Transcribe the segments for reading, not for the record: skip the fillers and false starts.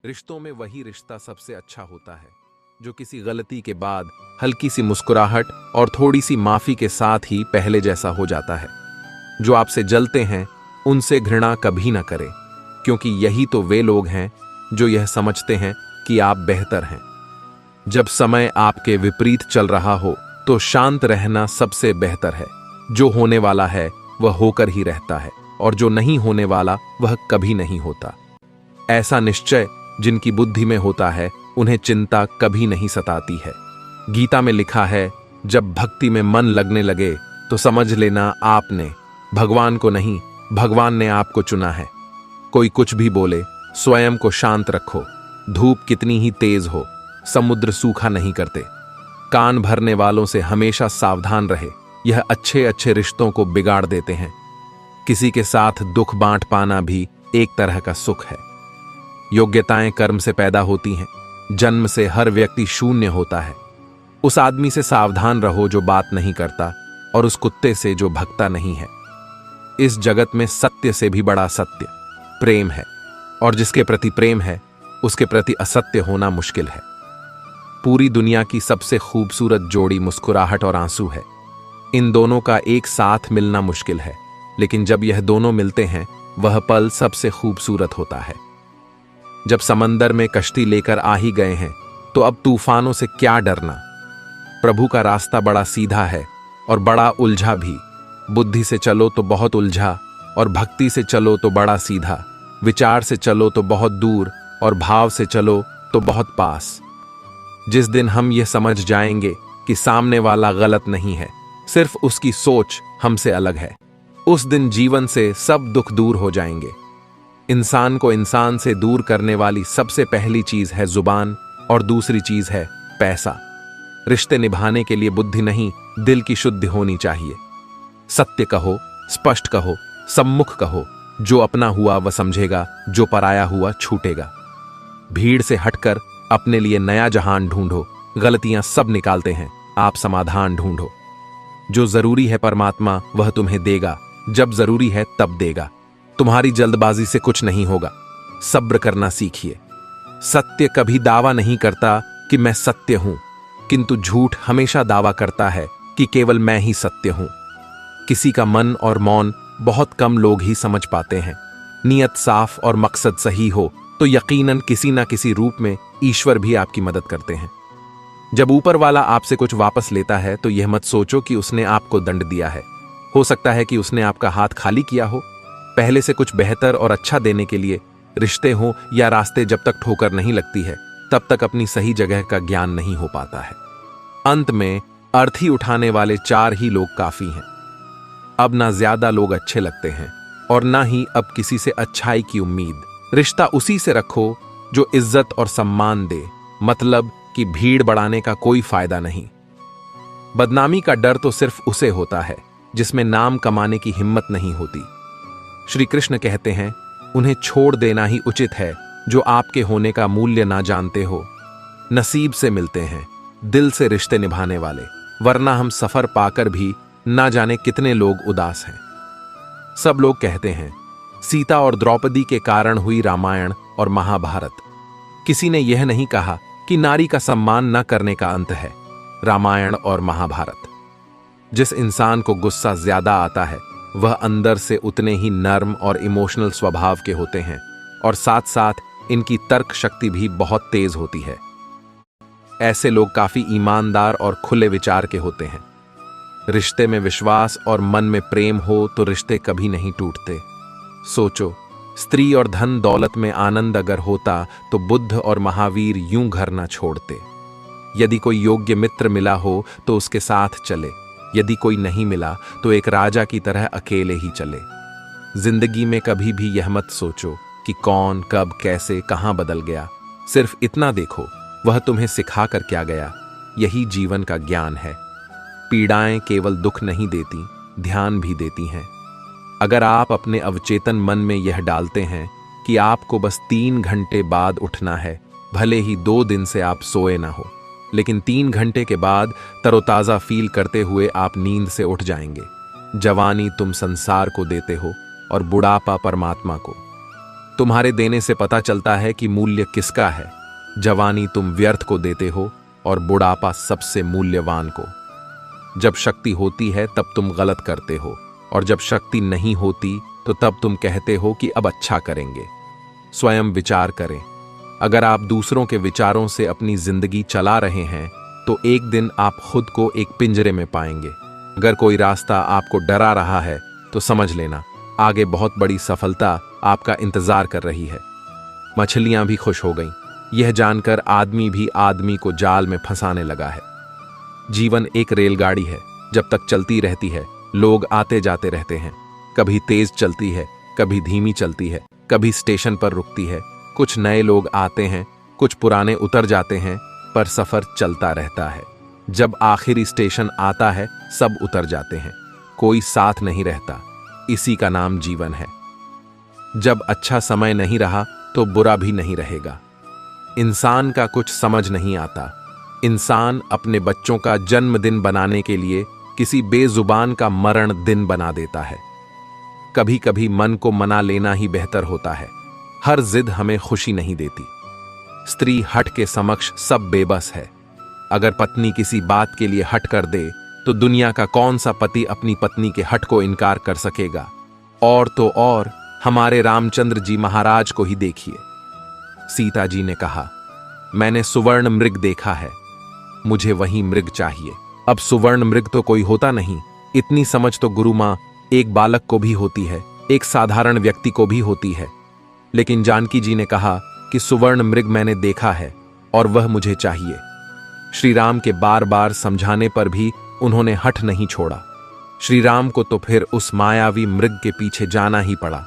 रिश्तों में वही रिश्ता सबसे अच्छा होता है जो किसी गलती के बाद हल्की सी मुस्कुराहट और थोड़ी सी माफी के साथ ही पहले जैसा हो जाता है। जो आपसे जलते हैं उनसे घृणा कभी ना करें, क्योंकि यही तो वे लोग हैं जो यह समझते हैं कि आप बेहतर हैं। जब समय आपके विपरीत चल रहा हो तो शांत रहना सबसे बेहतर है। जो होने वाला है वह होकर ही रहता है और जो नहीं होने वाला वह कभी नहीं होता। ऐसा निश्चय जिनकी बुद्धि में होता है उन्हें चिंता कभी नहीं सताती है। गीता में लिखा है, जब भक्ति में मन लगने लगे तो समझ लेना आपने भगवान को नहीं, भगवान ने आपको चुना है। कोई कुछ भी बोले, स्वयं को शांत रखो। धूप कितनी ही तेज हो, समुद्र सूखा नहीं करते। कान भरने वालों से हमेशा सावधान रहे, यह अच्छे अच्छे रिश्तों को बिगाड़ देते हैं। किसी के साथ दुख बांट पाना भी एक तरह का सुख है। योग्यताएं कर्म से पैदा होती हैं। जन्म से हर व्यक्ति शून्य होता है। उस आदमी से सावधान रहो जो बात नहीं करता, और उस कुत्ते से जो भगता नहीं है। इस जगत में सत्य से भी बड़ा सत्य प्रेम है, और जिसके प्रति प्रेम है उसके प्रति असत्य होना मुश्किल है। पूरी दुनिया की सबसे खूबसूरत जोड़ी मुस्कुराहट और आंसू है। इन दोनों का एक साथ मिलना मुश्किल है, लेकिन जब यह दोनों मिलते हैं वह पल सबसे खूबसूरत होता है। जब समंदर में कश्ती लेकर आ ही गए हैं तो अब तूफानों से क्या डरना। प्रभु का रास्ता बड़ा सीधा है और बड़ा उलझा भी। बुद्धि से चलो तो बहुत उलझा, और भक्ति से चलो तो बड़ा सीधा। विचार से चलो तो बहुत दूर, और भाव से चलो तो बहुत पास। जिस दिन हम यह समझ जाएंगे कि सामने वाला गलत नहीं है, सिर्फ उसकी सोच हमसे अलग है, उस दिन जीवन से सब दुख दूर हो जाएंगे। इंसान को इंसान से दूर करने वाली सबसे पहली चीज है जुबान, और दूसरी चीज है पैसा। रिश्ते निभाने के लिए बुद्धि नहीं, दिल की शुद्धि होनी चाहिए। सत्य कहो, स्पष्ट कहो, सम्मुख कहो। जो अपना हुआ वह समझेगा, जो पराया हुआ छूटेगा। भीड़ से हटकर अपने लिए नया जहान ढूंढो। गलतियां सब निकालते हैं, आप समाधान ढूंढो। जो जरूरी है परमात्मा वह तुम्हें देगा, जब जरूरी है तब देगा। तुम्हारी जल्दबाजी से कुछ नहीं होगा, सब्र करना सीखिए। सत्य कभी दावा नहीं करता कि मैं सत्य हूं, किंतु झूठ हमेशा दावा करता है कि केवल मैं ही सत्य हूं। किसी का मन और मौन बहुत कम लोग ही समझ पाते हैं। नियत साफ और मकसद सही हो तो यकीनन किसी ना किसी रूप में ईश्वर भी आपकी मदद करते हैं। जब ऊपर वाला आपसे कुछ वापस लेता है तो यह मत सोचो कि उसने आपको दंड दिया है। हो सकता है कि उसने आपका हाथ खाली किया हो। पहले से कुछ बेहतर और अच्छा देने के लिए रिश्ते हो या रास्ते, जब तक ठोकर नहीं लगती है तब तक अपनी सही जगह का ज्ञान नहीं हो पाता है। अंत में अर्थी उठाने वाले 4 ही लोग काफी हैं। अब ना ज्यादा लोग अच्छे लगते हैं और ना ही अब किसी से अच्छाई की उम्मीद। रिश्ता उसी से रखो जो इज्जत और सम्मान दे, मतलब कि भीड़ बढ़ाने का कोई फायदा नहीं। बदनामी का डर तो सिर्फ उसे होता है जिसमें नाम कमाने की हिम्मत नहीं होती। श्री कृष्ण कहते हैं, उन्हें छोड़ देना ही उचित है जो आपके होने का मूल्य ना जानते हो। नसीब से मिलते हैं दिल से रिश्ते निभाने वाले, वरना हम सफर पाकर भी ना जाने कितने लोग उदास हैं। सब लोग कहते हैं सीता और द्रौपदी के कारण हुई रामायण और महाभारत। किसी ने यह नहीं कहा कि नारी का सम्मान न करने का अंत है रामायण और महाभारत। जिस इंसान को गुस्सा ज्यादा आता है वह अंदर से उतने ही नर्म और इमोशनल स्वभाव के होते हैं, और साथ साथ इनकी तर्क शक्ति भी बहुत तेज होती है। ऐसे लोग काफी ईमानदार और खुले विचार के होते हैं। रिश्ते में विश्वास और मन में प्रेम हो तो रिश्ते कभी नहीं टूटते। सोचो, स्त्री और धन दौलत में आनंद अगर होता तो बुद्ध और महावीर यूं घर ना छोड़ते। यदि कोई योग्य मित्र मिला हो तो उसके साथ चले, यदि कोई नहीं मिला तो एक राजा की तरह अकेले ही चले। जिंदगी में कभी भी यह मत सोचो कि कौन कब कैसे कहां बदल गया। सिर्फ इतना देखो वह तुम्हें सिखा कर क्या गया। यही जीवन का ज्ञान है। पीड़ाएं केवल दुख नहीं देती, ध्यान भी देती हैं। अगर आप अपने अवचेतन मन में यह डालते हैं कि आपको बस 3 घंटे बाद उठना है, भले ही 2 दिन से आप सोए ना हो, लेकिन 3 घंटे के बाद तरोताजा फील करते हुए आप नींद से उठ जाएंगे। जवानी तुम संसार को देते हो और बुढ़ापा परमात्मा को। तुम्हारे देने से पता चलता है कि मूल्य किसका है। जवानी तुम व्यर्थ को देते हो और बुढ़ापा सबसे मूल्यवान को। जब शक्ति होती है तब तुम गलत करते हो, और जब शक्ति नहीं होती तो तब तुम कहते हो कि अब अच्छा करेंगे। स्वयं विचार करें। अगर आप दूसरों के विचारों से अपनी जिंदगी चला रहे हैं तो एक दिन आप खुद को एक पिंजरे में पाएंगे। अगर कोई रास्ता आपको डरा रहा है तो समझ लेना आगे बहुत बड़ी सफलता आपका इंतजार कर रही है। मछलियां भी खुश हो गईं, यह जानकर आदमी भी आदमी को जाल में फंसाने लगा है। जीवन एक रेलगाड़ी है, जब तक चलती रहती है लोग आते जाते रहते हैं। कभी तेज चलती है, कभी धीमी चलती है, कभी स्टेशन पर रुकती है। कुछ नए लोग आते हैं, कुछ पुराने उतर जाते हैं, पर सफर चलता रहता है। जब आखिरी स्टेशन आता है सब उतर जाते हैं, कोई साथ नहीं रहता। इसी का नाम जीवन है। जब अच्छा समय नहीं रहा तो बुरा भी नहीं रहेगा। इंसान का कुछ समझ नहीं आता। इंसान अपने बच्चों का जन्मदिन बनाने के लिए किसी बेजुबान का मरण दिन बना देता है। कभी कभी मन को मना लेना ही बेहतर होता है। हर जिद हमें खुशी नहीं देती। स्त्री हठ के समक्ष सब बेबस है। अगर पत्नी किसी बात के लिए हट कर दे तो दुनिया का कौन सा पति अपनी पत्नी के हट को इनकार कर सकेगा। और तो और हमारे रामचंद्र जी महाराज को ही देखिए। सीता जी ने कहा, मैंने सुवर्ण मृग देखा है, मुझे वही मृग चाहिए। अब सुवर्ण मृग तो कोई होता नहीं। इतनी समझ तो गुरु मां एक बालक को भी होती है, एक साधारण व्यक्ति को भी होती है। लेकिन जानकी जी ने कहा कि सुवर्ण मृग मैंने देखा है और वह मुझे चाहिए। श्री राम के बार बार समझाने पर भी उन्होंने हठ नहीं छोड़ा। श्री राम को तो फिर उस मायावी मृग के पीछे जाना ही पड़ा।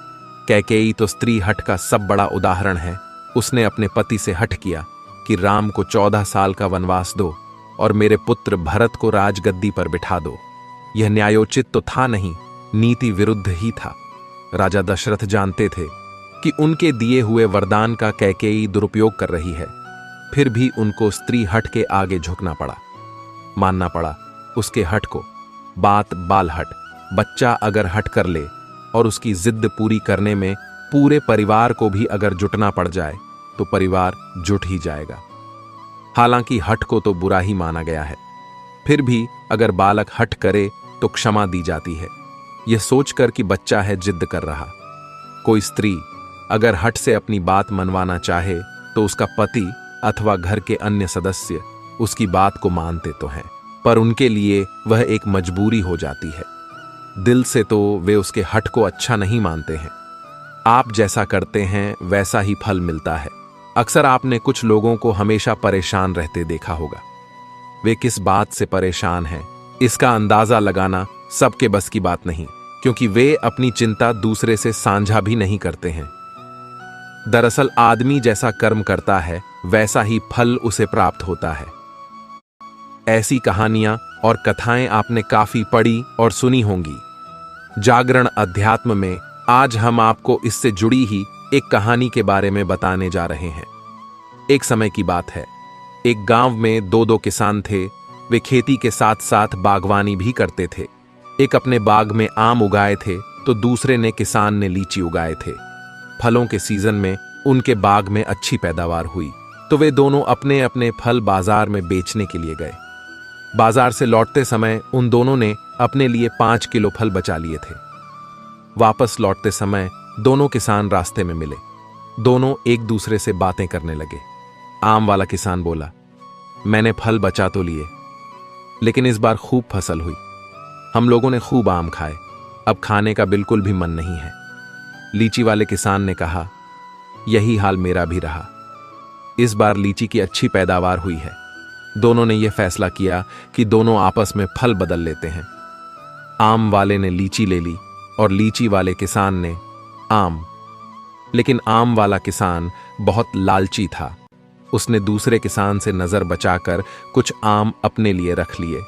कैकेयी तो स्त्री हठ का सब बड़ा उदाहरण है। उसने अपने पति से हठ किया कि राम को 14 साल का वनवास दो और मेरे पुत्र भरत को राजगद्दी पर बिठा दो। यह न्यायोचित तो था नहीं, नीति विरुद्ध ही था। राजा दशरथ जानते थे कि उनके दिए हुए वरदान का कैकेयी दुरुपयोग कर रही है, फिर भी उनको स्त्री हठ के आगे झुकना पड़ा। मानना पड़ा उसके हठ को। बात बाल हट। बच्चा अगर हट कर ले और उसकी जिद पूरी करने में पूरे परिवार को भी अगर जुटना पड़ जाए तो परिवार जुट ही जाएगा। हालांकि हठ को तो बुरा ही माना गया है, फिर भी अगर बालक हठ करे तो क्षमा दी जाती है, यह सोचकर कि बच्चा है जिद कर रहा। कोई स्त्री अगर हठ से अपनी बात मनवाना चाहे तो उसका पति अथवा घर के अन्य सदस्य उसकी बात को मानते तो हैं, पर उनके लिए वह एक मजबूरी हो जाती है। दिल से तो वे उसके हठ को अच्छा नहीं मानते हैं। आप जैसा करते हैं वैसा ही फल मिलता है। अक्सर आपने कुछ लोगों को हमेशा परेशान रहते देखा होगा। वे किस बात से परेशान हैं, इसका अंदाजा लगाना सबके बस की बात नहीं, क्योंकि वे अपनी चिंता दूसरे से साझा भी नहीं करते हैं। दरअसल आदमी जैसा कर्म करता है वैसा ही फल उसे प्राप्त होता है। ऐसी कहानियां और कथाएं आपने काफी पढ़ी और सुनी होंगी। जागरण अध्यात्म में आज हम आपको इससे जुड़ी ही एक कहानी के बारे में बताने जा रहे हैं। एक समय की बात है, एक गांव में दो किसान थे। वे खेती के साथ साथ बागवानी भी करते थे। एक अपने बाग में आम उगाए थे तो दूसरे ने किसान ने लीची उगाए थे। फलों के सीजन में उनके बाग में अच्छी पैदावार हुई तो वे दोनों अपने अपने फल बाजार में बेचने के लिए गए। बाजार से लौटते समय उन दोनों ने अपने लिए 5 किलो फल बचा लिए थे। वापस लौटते समय दोनों किसान रास्ते में मिले। दोनों एक दूसरे से बातें करने लगे। आम वाला किसान बोला, मैंने फल बचा तो लिए, लेकिन इस बार खूब फसल हुई। हम लोगों ने खूब आम खाए, अब खाने का बिल्कुल भी मन नहीं है। लीची वाले किसान ने कहा, यही हाल मेरा भी रहा। इस बार लीची की अच्छी पैदावार हुई है। दोनों ने यह फैसला किया कि दोनों आपस में फल बदल लेते हैं। आम वाले ने लीची ले ली और लीची वाले किसान ने आम। लेकिन आम वाला किसान बहुत लालची था। उसने दूसरे किसान से नजर बचाकर कुछ आम अपने लिए रख लिए।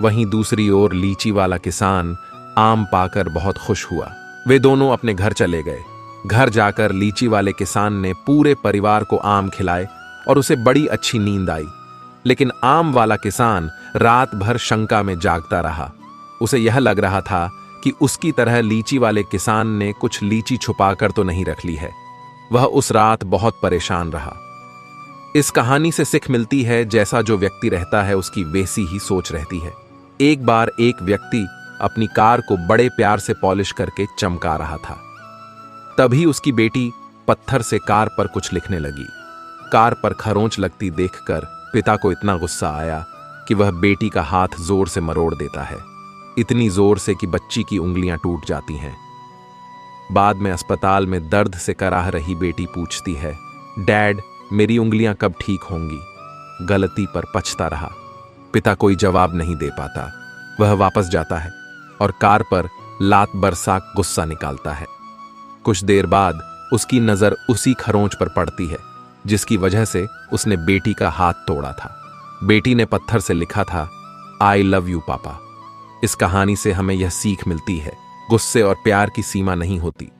वहीं दूसरी ओर लीची वाला किसान आम पाकर बहुत खुश हुआ। वे दोनों अपने घर चले गए। घर जाकर लीची वाले किसान ने पूरे परिवार को आम खिलाए और उसे बड़ी अच्छी नींद आई। लेकिन आम वाला किसान रात भर शंका में जागता रहा। उसे यह लग रहा था कि उसकी तरह लीची वाले किसान ने कुछ लीची छुपाकर तो नहीं रख ली है। वह उस रात बहुत परेशान रहा। इस कहानी से सीख मिलती है, जैसा जो व्यक्ति रहता है उसकी वैसी ही सोच रहती है। एक बार एक व्यक्ति अपनी कार को बड़े प्यार से पॉलिश करके चमका रहा था। तभी उसकी बेटी पत्थर से कार पर कुछ लिखने लगी। कार पर खरोंच लगती देखकर पिता को इतना गुस्सा आया कि वह बेटी का हाथ जोर से मरोड़ देता है, इतनी जोर से कि बच्ची की उंगलियां टूट जाती हैं। बाद में अस्पताल में दर्द से कराह रही बेटी पूछती है, डैड, मेरी उंगलियां कब ठीक होंगी? गलती पर पछता रहा। पिता कोई जवाब नहीं दे पाता। वह वापस जाता है और कार पर लात बरसा गुस्सा निकालता है। कुछ देर बाद उसकी नजर उसी खरोंच पर पड़ती है जिसकी वजह से उसने बेटी का हाथ तोड़ा था। बेटी ने पत्थर से लिखा था, आई लव यू पापा। इस कहानी से हमें यह सीख मिलती है, गुस्से और प्यार की सीमा नहीं होती।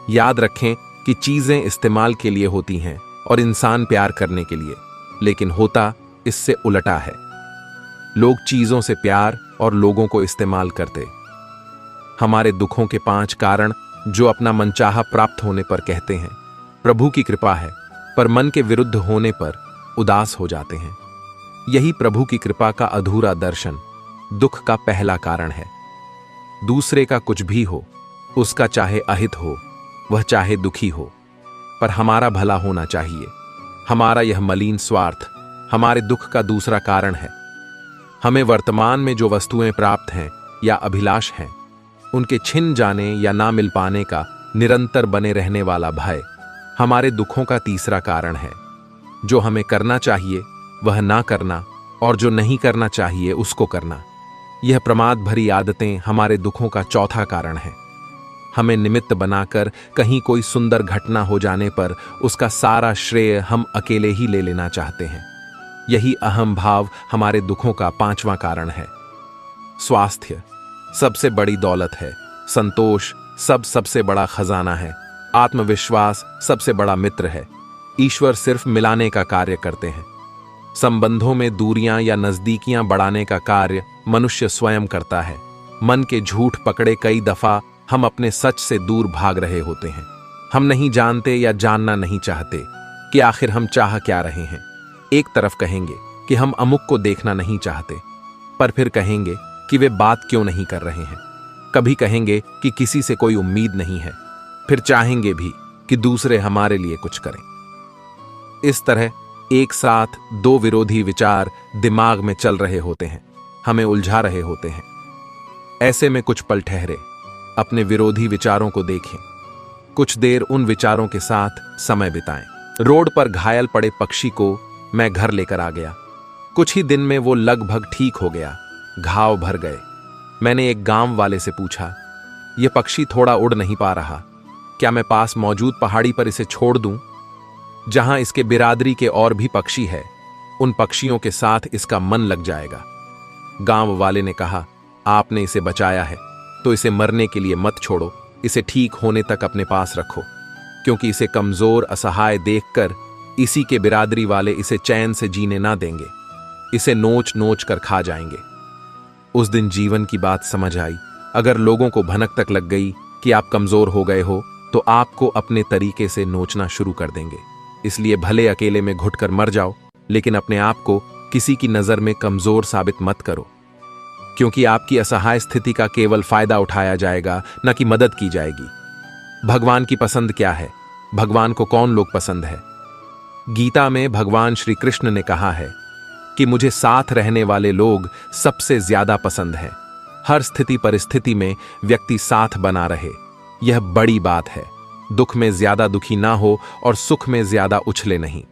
याद रखें कि चीजें इस्तेमाल के लिए होती हैं और इंसान प्यार करने के लिए, लेकिन होता इससे उलटा है। लोग चीजों से प्यार और लोगों को इस्तेमाल करते। हमारे दुखों के 5 कारण जो अपना मनचाहा प्राप्त होने पर कहते हैं प्रभु की कृपा है, पर मन के विरुद्ध होने पर उदास हो जाते हैं। यही प्रभु की कृपा का अधूरा दर्शन दुख का पहला कारण है। दूसरे का कुछ भी हो, उसका चाहे अहित हो, वह चाहे दुखी हो, पर हमारा भला होना चाहिए। हमारा यह मलिन स्वार्थ हमारे दुख का दूसरा कारण है। हमें वर्तमान में जो वस्तुएं प्राप्त हैं या अभिलाष हैं, उनके छिन जाने या ना मिल पाने का निरंतर बने रहने वाला भय हमारे दुखों का तीसरा कारण है। जो हमें करना चाहिए वह ना करना और जो नहीं करना चाहिए उसको करना, यह प्रमाद भरी आदतें हमारे दुखों का चौथा कारण है। हमें निमित्त बनाकर कहीं कोई सुंदर घटना हो जाने पर उसका सारा श्रेय हम अकेले ही ले लेना चाहते हैं। यही अहम भाव हमारे दुखों का 5वां कारण है। स्वास्थ्य सबसे बड़ी दौलत है। संतोष सबसे बड़ा खजाना है। आत्मविश्वास सबसे बड़ा मित्र है। ईश्वर सिर्फ मिलाने का कार्य करते हैं। संबंधों में दूरियां या नजदीकियां बढ़ाने का कार्य मनुष्य स्वयं करता है। मन के झूठ पकड़े कई दफा हम अपने सच से दूर भाग रहे होते हैं। हम नहीं जानते या जानना नहीं चाहते कि आखिर हम चाह क्या रहे हैं। एक तरफ कहेंगे कि हम अमुक को देखना नहीं चाहते, पर फिर कहेंगे कि वे बात क्यों नहीं कर रहे हैं। कभी कहेंगे कि किसी से कोई उम्मीद नहीं है, फिर चाहेंगे भी कि दूसरे हमारे लिए कुछ करें। इस तरह एक साथ 2 विरोधी विचार दिमाग में चल रहे होते हैं, हमें उलझा रहे होते हैं। ऐसे में कुछ पल ठहरे, अपने विरोधी विचारों को देखें, कुछ देर उन विचारों के साथ समय बिताएं। रोड पर घायल पड़े पक्षी को मैं घर लेकर आ गया। कुछ ही दिन में वो लगभग ठीक हो गया, घाव भर गए। मैंने एक गांव वाले से पूछा, यह पक्षी थोड़ा उड़ नहीं पा रहा, क्या मैं पास मौजूद पहाड़ी पर इसे छोड़ दूं, जहां इसके बिरादरी के और भी पक्षी है? उन पक्षियों के साथ इसका मन लग जाएगा। गांव वाले ने कहा, आपने इसे बचाया है तो इसे मरने के लिए मत छोड़ो, इसे ठीक होने तक अपने पास रखो, क्योंकि इसे कमजोर असहाय देखकर इसी के बिरादरी वाले इसे चैन से जीने ना देंगे, इसे नोच नोच कर खा जाएंगे। उस दिन जीवन की बात समझ आई। अगर लोगों को भनक तक लग गई कि आप कमजोर हो गए हो, तो आपको अपने तरीके से नोचना शुरू कर देंगे। इसलिए भले अकेले में घुटकर मर जाओ, लेकिन अपने आप को किसी की नजर में कमजोर साबित मत करो, क्योंकि आपकी असहाय स्थिति का केवल फायदा उठाया जाएगा, न कि मदद की जाएगी। भगवान की पसंद क्या है? भगवान को कौन लोग पसंद है? गीता में भगवान श्री कृष्ण ने कहा है कि मुझे साथ रहने वाले लोग सबसे ज्यादा पसंद हैं। हर स्थिति परिस्थिति में व्यक्ति साथ बना रहे, यह बड़ी बात है। दुख में ज्यादा दुखी ना हो और सुख में ज्यादा उछले नहीं।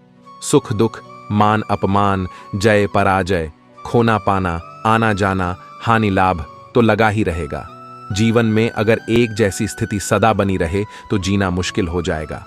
सुख दुख, मान अपमान, जय पराजय, खोना पाना, आना जाना, हानि लाभ तो लगा ही रहेगा। जीवन में अगर एक जैसी स्थिति सदा बनी रहे तो जीना मुश्किल हो जाएगा।